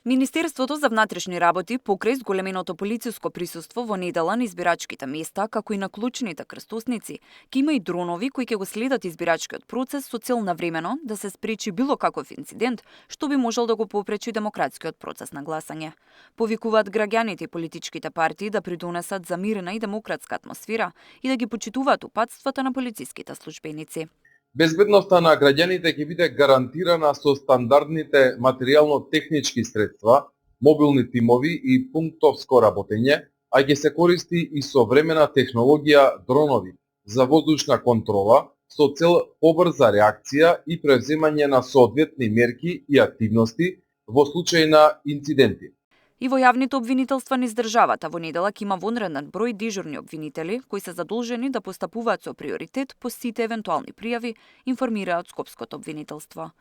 Министерството за внатрешни работи покрај зголеменото полициско присуство во недела на избирачките места, како и на клучните крстосници, ќе има и дронови кои ќе го следат избирачкиот процес со цел навремено да се спречи било каков инцидент што би можел да го попречи демократскиот процес на гласање. Повикуваат граѓаните и политичките партии да придонесат за мирна и демократска атмосфера и да ги почитуваат упатствата на полициските службеници. Безбедноста на граѓаните ќе биде гарантирана со стандардните материјално-технички средства, мобилни тимови и пунктовско работење, а ќе се користи и современа технологија дронови за воздушна контрола со цел побрза реакција и превземање на соодветни мерки и активности во случај на инциденти. И во јавните обвинителства низ државата во недела ќе има вонреден број дежурни обвинители кои се задолжени да постапуваат со приоритет по сите евентуални пријави, информираат Скопското обвинителство.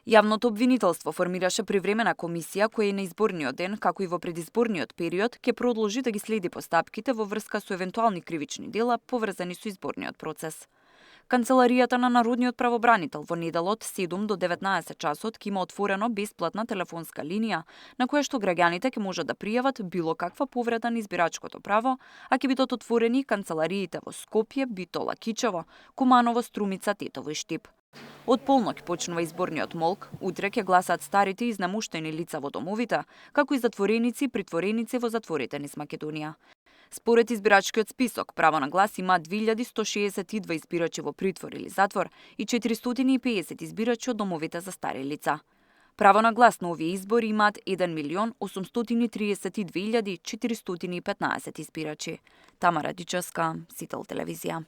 Јавното обвинителство формираше привремена комисија која и на изборниот ден, како и во предизборниот период, ќе продолжи да ги следи постапките во врска со евентуални кривични дела поврзани со изборниот процес. Канцеларијата на Народниот правобранител во неделот 7 до 19 часот ќе има отворено бесплатна телефонска линија на која што граѓаните ќе можат да пријават било каква повреда на избирачкото право, а ќе бидат отворени канцелариите во Скопје, Битола, Кичево, Куманово, Струмица, Тетово и Штип. Од полноќ почнува изборниот молк, утре ќе гласаат старите и изнемуштени лица во домовите, како и затвореници и притвореници во затворите низ Македонија. Според избирачкиот список, право на глас има 2162 избирачи во притвор или затвор и 450 избирачи од домовите за стари лица. Право на глас на овие избори имаат 1.832.415 избирачи. Тамара Дичевска, Сител телевизија.